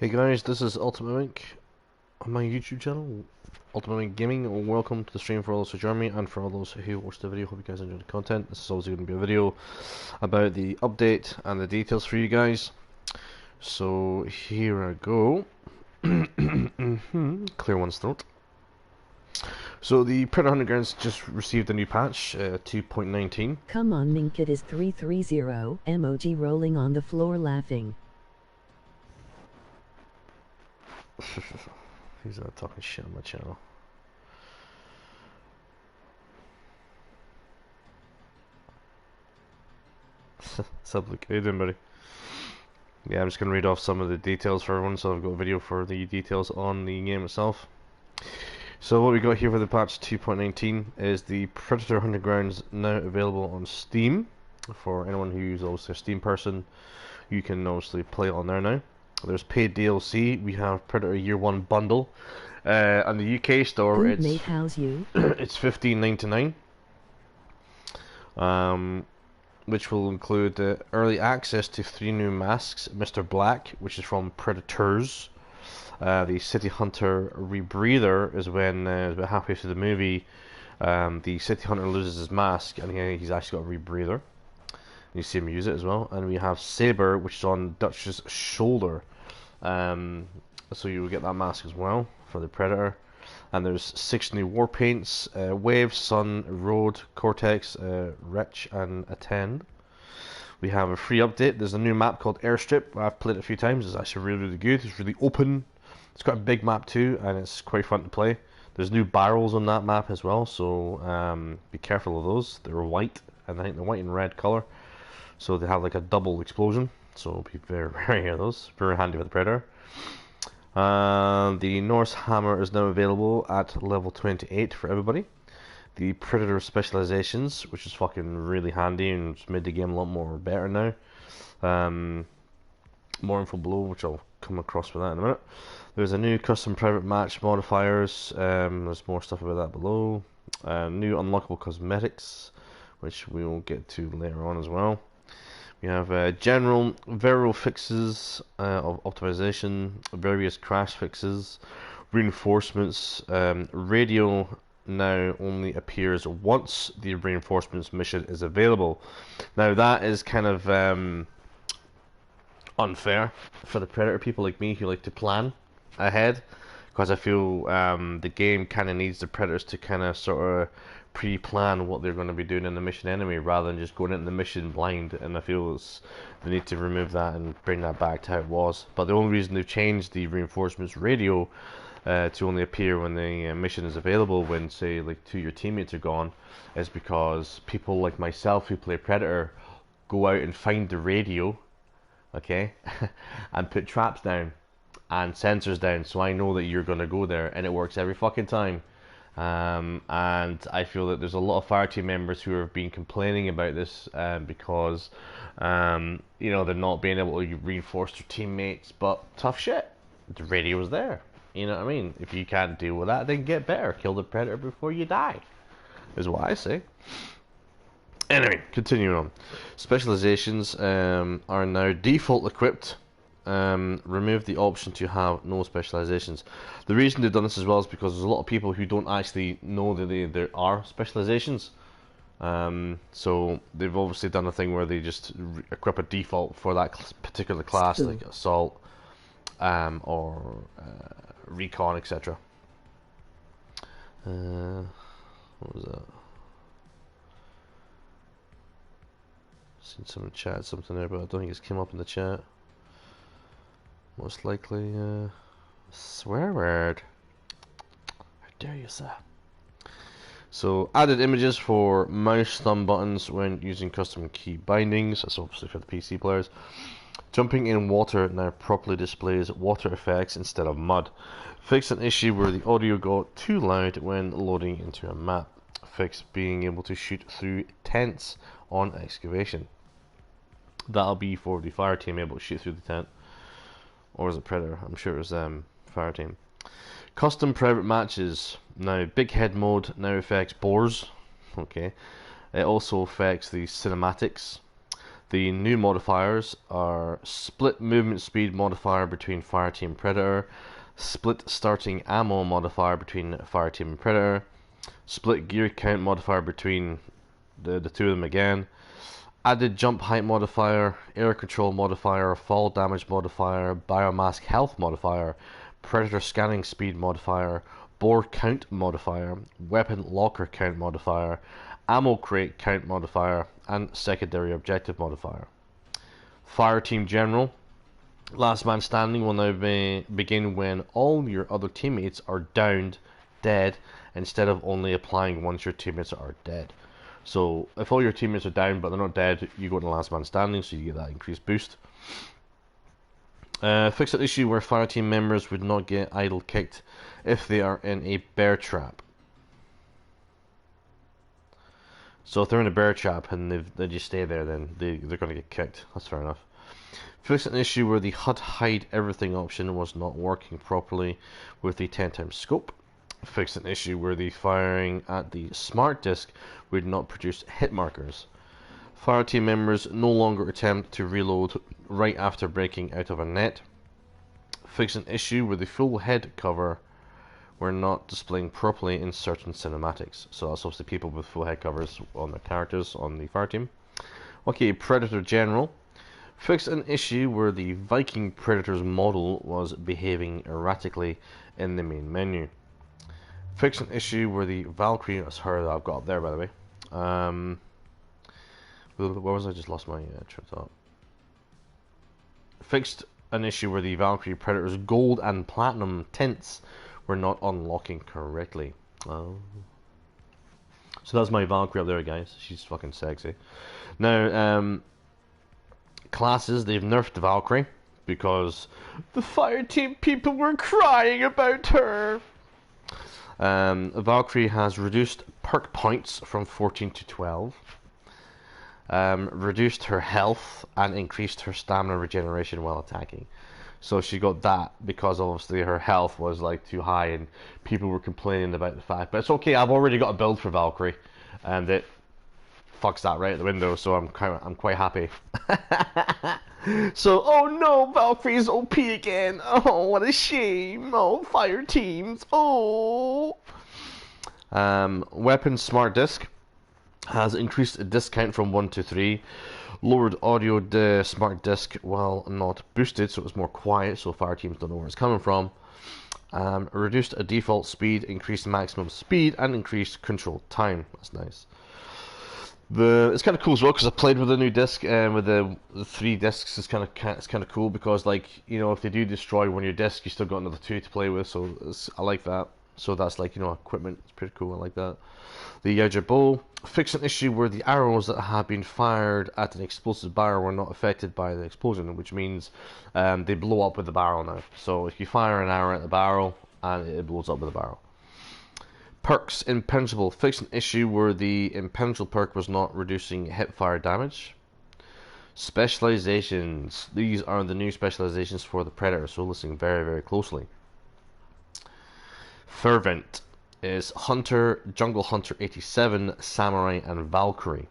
Hey guys, this is Ultimate Mink on my YouTube channel, Ultimate Mink Gaming. Welcome to the stream for all those who join me and for all those who watch the video. Hope you guys enjoy the content. This is obviously going to be a video about the update and the details for you guys. So here I go. Clear one's throat. So the Predator Undergrounds just received a new patch, 2.19. Come on, Mink, it is 330. Emoji rolling on the floor laughing. He's not talking shit on my channel. Sup, Luke? How you doing, buddy? Yeah, I'm just gonna read off some of the details for everyone, so I've got a video for the details on the game itself. So what we got here for the patch 2.19 is the Predator Undergrounds now available on Steam. For anyone who's obviously a Steam person, you can obviously play it on there now. There's paid DLC. We have Predator Year 1 bundle. On the UK store, Good it's mate, how's you? it's $15.99. Which will include early access to 3 new masks. Mr. Black, which is from Predators. The City Hunter Rebreather is when about halfway through the movie, the City Hunter loses his mask and he's actually got a rebreather. You see him use it as well. And we have Saber, which is on Dutch's shoulder. So you will get that mask as well for the Predator. And there's 6 new war paints: Wave, Sun, Road, Cortex, Wretch, and Attend. We have a free update. There's a new map called Airstrip. I've played it a few times. It's actually really, really good. It's really open. It's got a big map too, and it's quite fun to play. There's new barrels on that map as well, so be careful of those. They're white, and I think they're white and red color, so they have like a double explosion. So be very wary of those. Very handy for the Predator. The Norse Hammer is now available at level 28 for everybody. The Predator specializations, which is fucking really handy and it's made the game a lot more better now. More info below, which I'll come across with that in a minute. There's a new custom private match modifiers. There's more stuff about that below. New unlockable cosmetics, which we will get to later on as well. We have general variable fixes of optimization, various crash fixes, reinforcements. Radio now only appears once the reinforcements mission is available. Now that is kind of unfair for the Predator people like me who like to plan ahead, because I feel the game kind of needs the Predators to kind of sort of pre-plan what they're going to be doing in the mission anyway, rather than just going into the mission blind. And I feel they need to remove that and bring that back to how it was. But the only reason they've changed the reinforcements radio to only appear when the mission is available, when say like 2 of your teammates are gone, is because people like myself who play Predator go out and find the radio, okay, and put traps down and sensors down, so I know that you're gonna go there, and it works every fucking time. And I feel that there's a lot of fire team members who have been complaining about this because you know, they're not being able to reinforce their teammates. But tough shit, the radio's there. You know what I mean? If you can't deal with that, then get better. Kill the Predator before you die, is what I say. Anyway, continuing on. Specializations are now default equipped. Remove the option to have no specializations. The reason they've done this as well is because there's a lot of people who don't actually know that there are specializations. So they've obviously done a thing where they just equip a default for that particular class, like assault or recon, etc. What was that? Seen someone chat something there, but I don't think it's came up in the chat. Most likely, swear word. How dare you, sir? So, added images for mouse thumb buttons when using custom key bindings. That's obviously for the PC players. Jumping in water now properly displays water effects instead of mud. Fix an issue where the audio got too loud when loading into a map. Fix being able to shoot through tents on excavation. That'll be for the fire team able to shoot through the tent. Or is it Predator? I'm sure it was fire team. Custom private matches. Now, big head mode now affects boars. Okay. It also affects the cinematics. The new modifiers are split movement speed modifier between Fireteam and Predator, split starting ammo modifier between Fireteam and Predator, split gear count modifier between the two of them again, added jump height modifier, air control modifier, fall damage modifier, biomass health modifier, predator scanning speed modifier, bore count modifier, weapon locker count modifier, ammo crate count modifier, and secondary objective modifier. Fireteam General. Last man standing will now begin when all your other teammates are downed, dead, instead of only applying once your teammates are dead. So if all your teammates are down but they're not dead, you go to last man standing, so you get that increased boost. Fix an issue where fireteam members would not get idle kicked if they are in a bear trap. So if they're in a bear trap and they just stay there, then they're going to get kicked. That's fair enough. Fix an issue where the HUD hide everything option was not working properly with the 10x scope. Fix an issue where the firing at the smart disc would not produce hit markers. Fireteam members no longer attempt to reload right after breaking out of a net. Fix an issue where the full head cover were not displaying properly in certain cinematics. So that's obviously people with full head covers on their characters on the Fireteam. Okay, Predator General. Fix an issue where the Viking Predator's model was behaving erratically in the main menu. Fix an issue where the Valkyrie, that's her that I've got up there by the way. Where was I? Just lost my train of thought. Fixed an issue where the Valkyrie Predator's gold and platinum tints were not unlocking correctly. Oh. So that's my Valkyrie up there, guys. She's fucking sexy. Now, classes, they've nerfed the Valkyrie because the Fireteam people were crying about her. Valkyrie has reduced perk points from 14 to 12, reduced her health, and increased her stamina regeneration while attacking. So she got that because obviously her health was like too high and people were complaining about the fact. But it's okay, I've already got a build for Valkyrie and it fucks that right out the window, so I'm quite happy. So, oh no, Valkyrie's OP again. Oh, what a shame. Oh, fire teams. Oh. Weapon Smart Disc has increased the discount from 1 to 3. Lowered audio Smart Disc while not boosted, so it's more quiet, so fire teams don't know where it's coming from. Reduced a default speed, increased maximum speed, and increased control time. That's nice. It's kind of cool as well because I played with the new disc and with the 3 discs. It's kind of cool because, like, you know, if they do destroy one of your discs, you still got another 2 to play with. So I like that. So that's like, you know, equipment. It's pretty cool. I like that. The Yager Bow. Fix an issue where the arrows that have been fired at an explosive barrel were not affected by the explosion, which means they blow up with the barrel now. So if you fire an arrow at the barrel, and it blows up with the barrel. Perks Impenetrable. Fix an issue where the Impenetrable perk was not reducing hip fire damage. Specializations. These are the new specializations for the Predator, so listen very, very closely. Fervent is Hunter, Jungle Hunter 87, Samurai, and Valkyrie.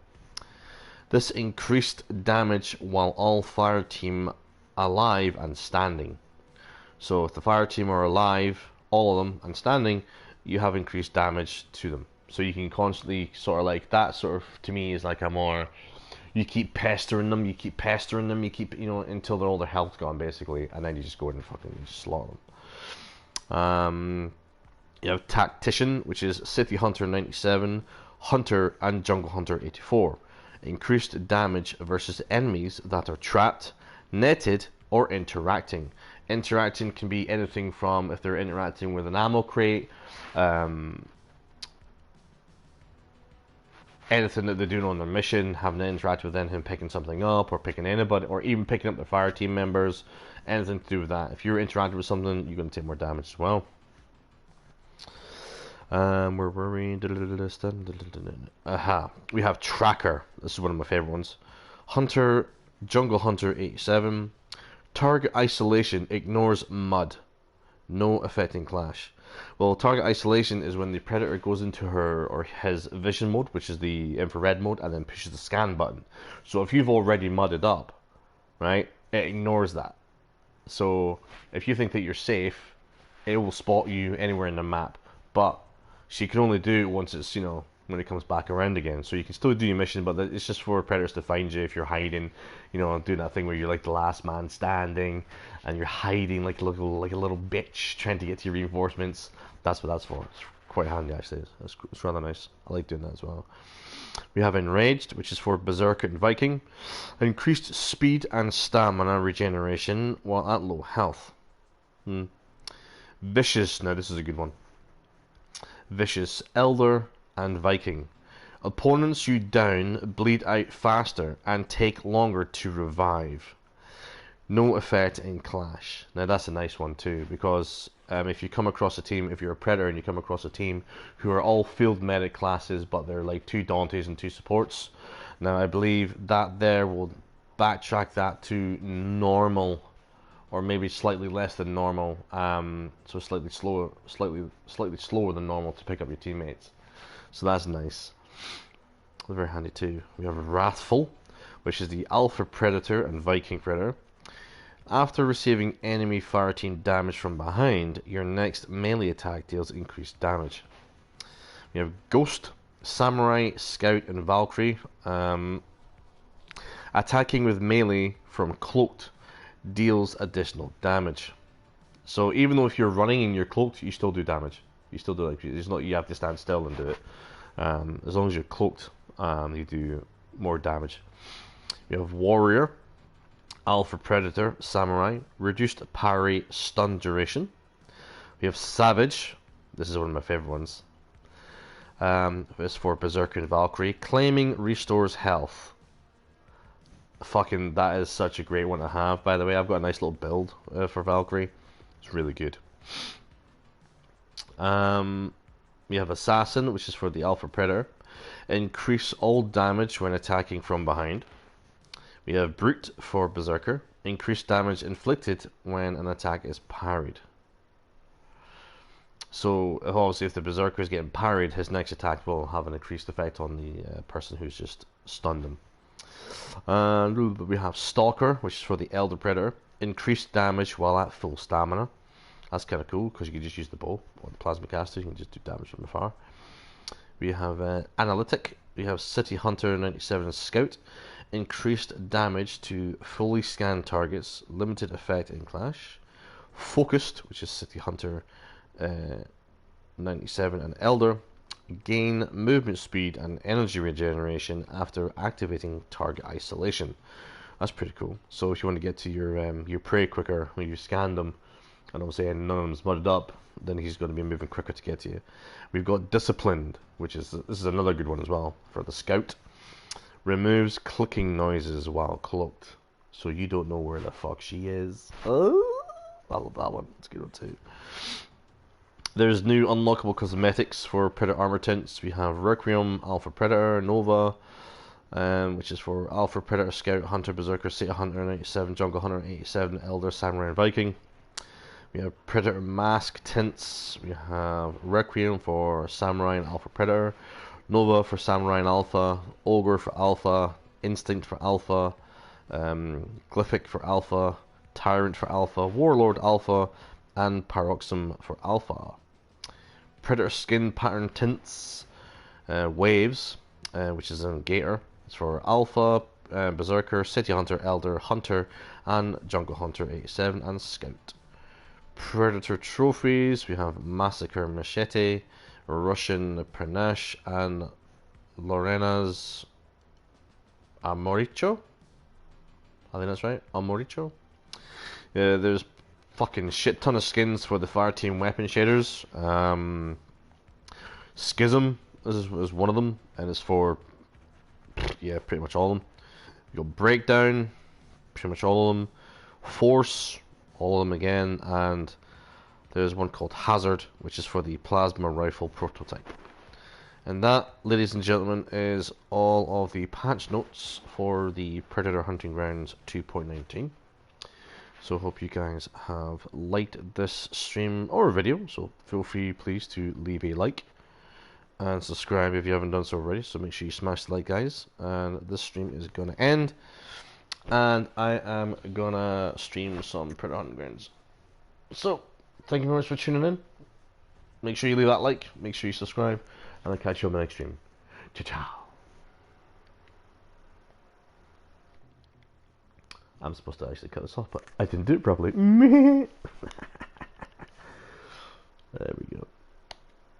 This increased damage while all fire team alive and standing. So if the fire team are alive, all of them, and standing, you have increased damage to them. So you can constantly sort of like that sort of, to me, is like a more, you keep pestering them, you keep, you know, until they're all their health's gone basically, and then you just go in and fucking slaughter them. You have Tactician, which is City Hunter 97, Hunter, and Jungle Hunter 84. Increased damage versus enemies that are trapped, netted, or interacting. Interacting can be anything from if they're interacting with an ammo crate, anything that they're doing on their mission, having to interact with them, him picking something up, or picking anybody, or even picking up their fire team members, anything to do with that. If you're interacting with something, you're going to take more damage as well. Where were we? Aha. We have Tracker. This is one of my favorite ones. Hunter, Jungle Hunter 87. Target isolation ignores mud. No affecting clash. Well, target isolation is when the predator goes into her or his vision mode, which is the infrared mode, and then pushes the scan button. So if you've already mudded up, right, it ignores that. So if you think that you're safe, it will spot you anywhere in the map. But she can only do it once it's, when it comes back around again. So you can still do your mission, but it's just for predators to find you if you're hiding, doing that thing where you're like the last man standing and you're hiding like a little bitch trying to get to your reinforcements. That's what that's for. It's quite handy actually. It's rather nice. I like doing that as well. We have Enraged, which is for Berserker and Viking. Increased speed and stamina regeneration while at low health. Vicious, now this is a good one. Vicious, Elder, and Viking. Opponents you down bleed out faster and take longer to revive. No effect in Clash. Now that's a nice one too, because if you come across a team, if you're a Predator and you come across a team who are all field medic classes, but they're like 2 Dantes and 2 supports, now I believe that there will backtrack that to normal, or maybe slightly less than normal, so slightly slower than normal to pick up your teammates. So that's nice. Very handy too. We have Wrathful, which is the Alpha Predator and Viking Predator. After receiving enemy fire team damage from behind, your next melee attack deals increased damage. We have Ghost, Samurai, Scout, and Valkyrie. Attacking with melee from cloaked deals additional damage. So even though if you're running and you're cloaked, you still do damage. You still do it's not you have to stand still and do it. As long as you're cloaked, you do more damage. We have Warrior, Alpha Predator, Samurai, reduced parry, stun duration. We have Savage. This is one of my favorite ones. It's for Berserker and Valkyrie. Claiming restores health. Fucking, that is such a great one to have. By the way, I've got a nice little build for Valkyrie. It's really good. We have Assassin, which is for the Alpha Predator. Increase all damage when attacking from behind. We have Brute for Berserker. Increased damage inflicted when an attack is parried. So obviously if the Berserker is getting parried, his next attack will have an increased effect on the person who's just stunned him. We have Stalker, which is for the Elder Predator. Increased damage while at full stamina. That's kind of cool because you can just use the bow or the plasma caster. You can just do damage from afar. We have Analytic. We have City Hunter 97 Scout. Increased damage to fully scanned targets. Limited effect in Clash. Focused, which is City Hunter 97 and Elder. Gain movement speed and energy regeneration after activating target isolation. That's pretty cool. So if you want to get to your prey quicker when you scan them, and I'm saying none of them's mudded up, then he's going to be moving quicker to get to you. We've got Disciplined, which is this is another good one as well for the Scout. Removes clicking noises while cloaked, so you don't know where the fuck she is. Oh, I love that one. It's a good one too. There's new unlockable cosmetics for Predator armor tints. We have Requiem, Alpha Predator, Nova, which is for Alpha Predator, Scout, Hunter, Berserker, City Hunter 97, Jungle Hunter 87, Elder, Samurai, and Viking. We have Predator Mask tints. We have Requiem for Samurai and Alpha Predator, Nova for Samurai and Alpha, Ogre for Alpha, Instinct for Alpha, Glyphic for Alpha, Tyrant for Alpha, Warlord Alpha, and Paroxysm for Alpha. Predator skin pattern tints, Waves, which is in Gator. It's for Alpha, Berserker, City Hunter, Elder, Hunter, and Jungle Hunter 87 and Scout. Predator trophies, we have Massacre Machete, Russian Pernash, and Lorena's Amoricho. I think that's right, Amoricho. There's fucking shit ton of skins for the Fireteam weapon shaders. Schism is one of them, and it's for pretty much all of them. You got Breakdown, pretty much all of them. Force, all of them again, and there's one called Hazard, which is for the plasma rifle prototype. And that, ladies and gentlemen, is all of the patch notes for the Predator Hunting Grounds 2.19. So hope you guys have liked this stream or video. So feel free, please, to leave a like and subscribe if you haven't done so already. So make sure you smash the like, guys. And this stream is gonna end, and I am gonna stream some Predator Hunting Grounds. So thank you very much for tuning in. Make sure you leave that like, make sure you subscribe, and I'll catch you on the next stream. Ciao, ciao. I'm supposed to actually cut this off, but I didn't do it properly.